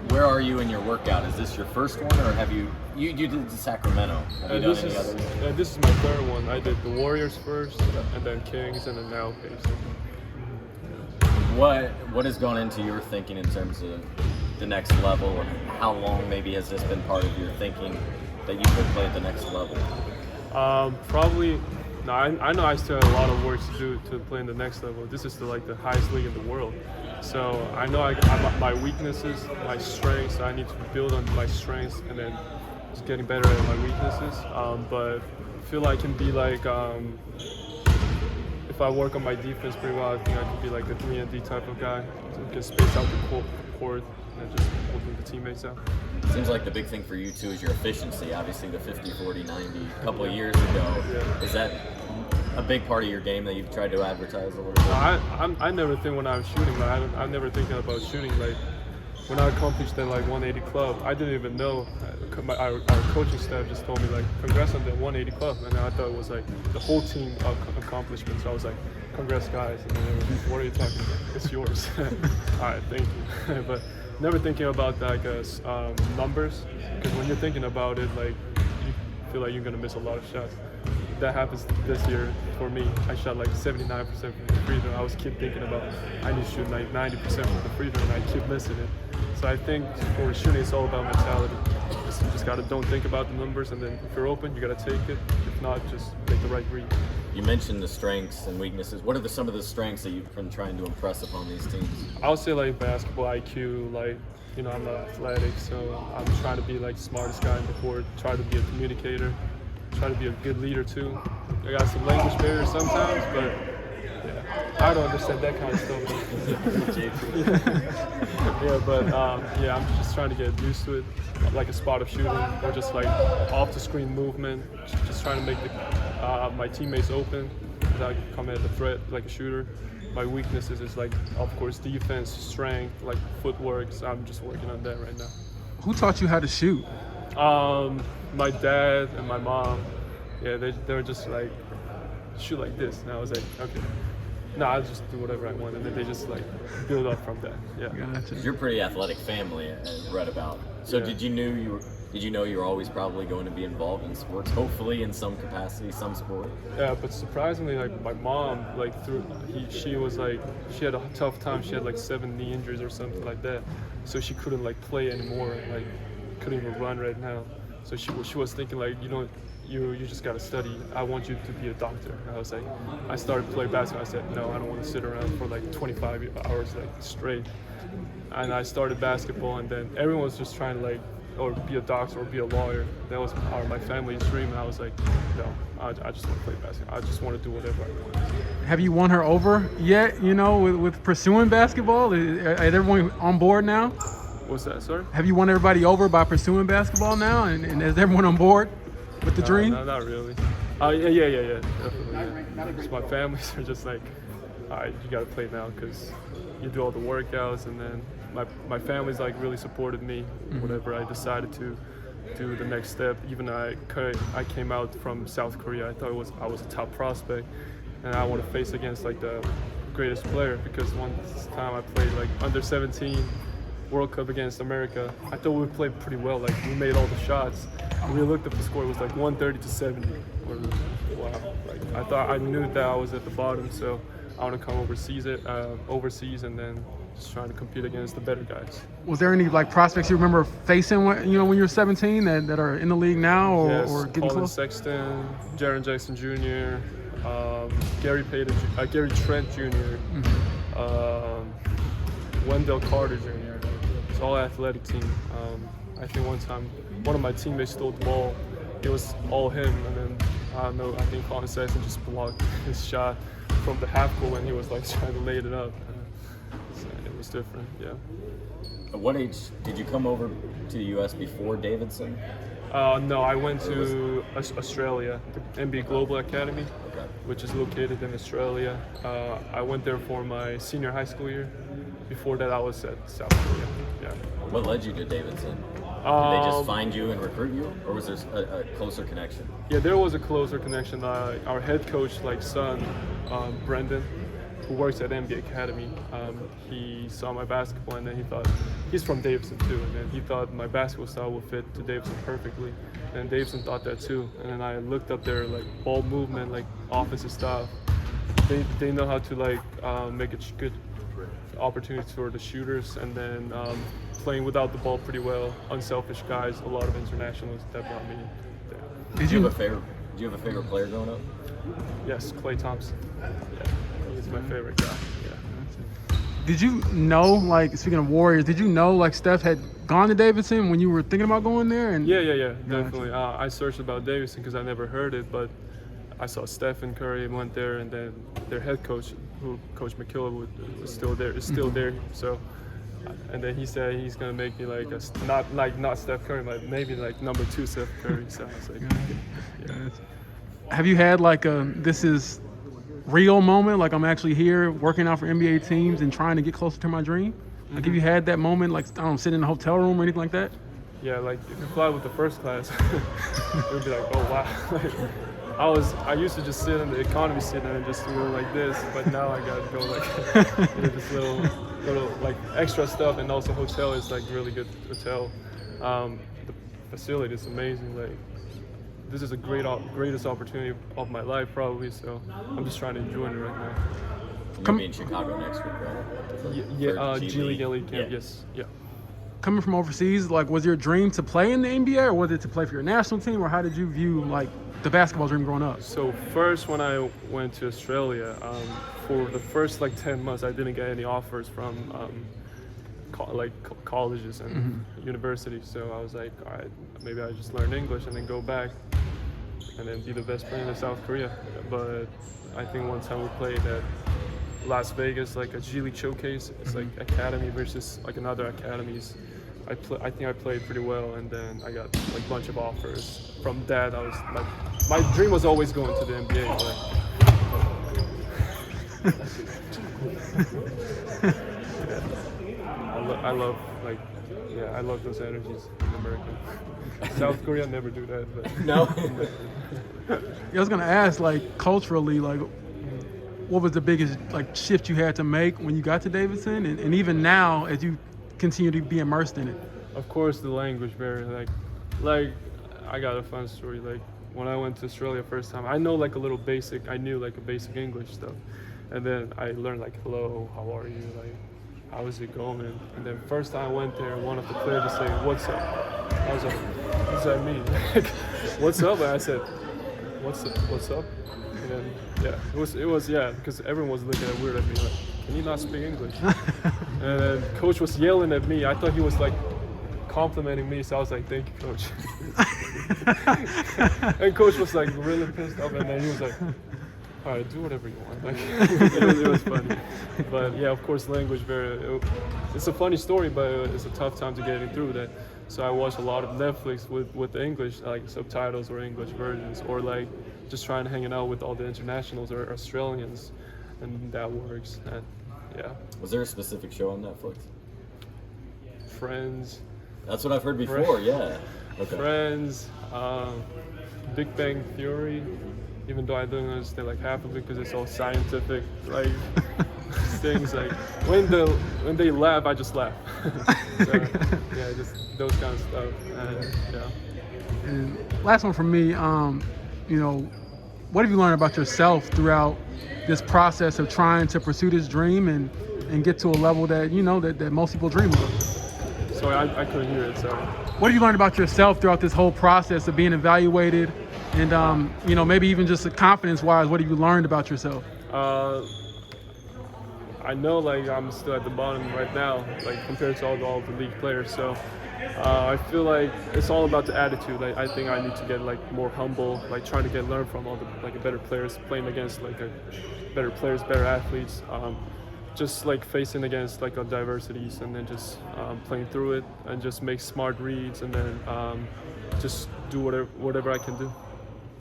Where are you in your workout? Is this your first one, or have you did the Sacramento? Have you done any others? This is my third one. I did the Warriors first, and then Kings, and then now Pacers. What has gone into your thinking in terms of the next level, or how long maybe has this been part of your thinking that you could play at the next level? Probably. No, I know I still have a lot of work to do to play in the next level. This is the highest league in the world. So I know I'm my weaknesses, my strengths. I need to build on my strengths and then just getting better at my weaknesses. But I feel like I can be like, if I work on my defense pretty well, I think I can be like a 3-and-D type of guy. So I can space out the court and just helping the teammates out. Seems like the big thing for you too is your efficiency. Obviously, the 50, 40, 90 a couple of years ago. Yeah. Is that a big part of your game that you've tried to advertise a little bit? I never think when I'm shooting, like, I'm never thinking about shooting. Like when I accomplished that 180 club, I didn't even know. Our coaching staff just told me like, congrats on that 180 club, and I thought it was like the whole team accomplishment. So I was like, congrats guys, and then they were like, what are you talking about? It's yours. All right, thank you. But never thinking about like numbers, because when you're thinking about it, like you feel like you're gonna miss a lot of shots. That happens this year for me. I shot like 79% from the free throw. I was keep thinking about I need to shoot like 90% from the free throw, and I keep missing it. So I think for shooting, it's all about mentality. You just gotta don't think about the numbers, and then if you're open, you gotta take it. If not, just make the right read. You mentioned the strengths and weaknesses. What are some of the strengths that you've been trying to impress upon these teams? I would say like basketball IQ, like, you know, I'm athletic, so I'm trying to be like the smartest guy in the court, try to be a communicator, try to be a good leader too. I got some language barriers sometimes, but yeah, I don't understand that kind of stuff. Yeah, I'm just trying to get used to it, like a spot of shooting, or just like off the screen movement, just trying to make my teammates open, without coming at the threat like a shooter. My weaknesses is like, of course, defense, strength, like footwork. So I'm just working on that right now. Who taught you how to shoot? My dad and my mom. Yeah, they were just like, shoot like this, and I was like, okay. No, I'll just do whatever I want, and then they just like build up from that. Yeah. Gotcha. You're a pretty athletic family, I read about. So Yeah. did you know you were always probably going to be involved in sports? Hopefully, in some capacity, some sport. Yeah, but surprisingly, like my mom, like she was like, she had a tough time. She had like 7 knee injuries or something like that, so she couldn't like play anymore. Like couldn't even run right now. So she was thinking like, you just gotta study. I want you to be a doctor. And I was like, I started playing basketball. I said, no, I don't want to sit around for like 25 hours like straight. And I started basketball, and then everyone was just trying to like, or be a doctor or be a lawyer. That was my family's dream. And I was like, no, I just want to play basketball. I just want to do whatever I want. Have you won her over yet, with pursuing basketball? Is everyone on board now? What's that, sorry? Have you won everybody over by pursuing basketball now? And is everyone on board with the dream? No, not really. Yeah, definitely. Yeah. Just my families are just like, all right, you got to play now because you do all the workouts, and then my family's like really supported me whenever I decided to do the next step. Even I came out from South Korea. I thought I was a top prospect, and I want to face against like the greatest player, because one time I played like under 17 World Cup against America. I thought we played pretty well. Like we made all the shots. When we looked up the score, it was like 130-70. Wow! Like I knew that I was at the bottom, so I want to come overseas and then just trying to compete against the better guys. Was there any like prospects you remember facing when you were 17 that are in the league now or getting Colin close? Sexton, Jaren Jackson Jr., Gary Trent Jr., Wendell Carter Jr. It's all athletic team. I think one time one of my teammates stole the ball. It was all him, and then I think Colin Sexton just blocked his shot from the half court when he was like trying to lay it up. So it was different, yeah. At what age did you come over to the U.S. before Davidson? No, I went to Australia, the NBA Global Academy, Okay. which is located in Australia. I went there for my senior high school year. Before that, I was at South Korea. Yeah. What led you to Davidson? Did they just find you and recruit you, or was there a closer connection? Yeah, there was a closer connection. Our head coach, son, Brendan, who works at NBA Academy. He saw my basketball, and then he thought, he's from Davidson too, and then he thought my basketball style would fit to Davidson perfectly. And Davidson thought that too. And then I looked up their like ball movement, like offensive style. They know how to like make it good opportunities for the shooters, and then playing without the ball pretty well. Unselfish guys, a lot of internationals that brought me there. Do you have a favorite player growing up? Yes, Klay Thompson. Yeah, he's my favorite guy. Yeah. Did you know, like, speaking of Warriors, did you know, like, Steph had gone to Davidson when you were thinking about going there? And Yeah, definitely. I searched about Davidson because I never heard it, but I saw Stephen Curry went there, and then their head coach, who Coach McKillop was still there, is still there. So, and then he said he's gonna make me like not Steph Curry, but maybe like number 2 Steph Curry. So I was like, yeah. Have you had like a this is real moment, like I'm actually here working out for NBA teams and trying to get closer to my dream? Like, have you had that moment, like, I don't know, sitting in a hotel room or anything like that? Yeah, like if you fly with the first class, it would be like, oh wow. Like, I used to just sit in the economy seat and just go like this, but now I gotta go like this little like extra stuff, and also hotel is like really good hotel. The facility is amazing. Like, this is the greatest opportunity of my life probably, so I'm just trying to enjoy it right now. You'll be in Chicago next week, right? Yeah, For G League Elite Camp, Yeah. yes, yeah. Coming from overseas, like, was your dream to play in the NBA, or was it to play for your national team, or how did you view like the basketball dream growing up? So first, when I went to Australia, for the first like 10 months, I didn't get any offers from colleges and universities. So I was like, all right, maybe I just learn English and then go back and then be the best player in South Korea. But I think one time we played at Las Vegas, like a G League showcase. It's like academy versus like another academies. I think I played pretty well, and then I got like a bunch of offers. From that, I was like, my dream was always going to the NBA. But I love I love those energies in America. South Korea never do that, but No. Yeah, I was gonna ask, like, culturally, like, what was the biggest like shift you had to make when you got to Davidson, and even now as you continue to be immersed in it? Of course, the language barrier. Like I got a fun story. Like, when I went to Australia first time, I know like a little basic. I knew like a basic English stuff, and then I learned like, hello, how are you, like, how's it going? And then first time I went there, one of the players just say, what's up? I was like, what does that mean? Like, what's up? And I said, what's up? And then it was because everyone was looking at weird at me, like, can you not speak English? And then coach was yelling at me. I thought he was like complimenting me, so I was like, thank you, coach. And coach was like really pissed off, and then he was like, all right, do whatever you want. Like, it was funny. But yeah, of course, language it's a funny story, but it's a tough time to get through that. So I watch a lot of Netflix with the English, like subtitles or English versions, or like just trying to hang out with all the internationals or Australians, and that works. And yeah. Was there a specific show on Netflix? Friends. That's what I've heard before. Yeah. Okay. Friends, Big Bang Theory. Even though I don't understand like half of it because it's all scientific, like things. Like when they laugh, I just laugh. So, yeah, just those kind of stuff. And yeah. And last one from me, what have you learned about yourself throughout this process of trying to pursue this dream and get to a level that that most people dream of? Sorry, I couldn't hear it. Sorry. What have you learned about yourself throughout this whole process of being evaluated, and maybe even just confidence-wise, what have you learned about yourself? I know like I'm still at the bottom right now, like compared to all the league players. So I feel like it's all about the attitude. Like, I think I need to get like more humble, like trying to learn from all the like better players, playing against like better players, better athletes. Just like facing against like diversities, and then just playing through it and just make smart reads, and then just do whatever I can do.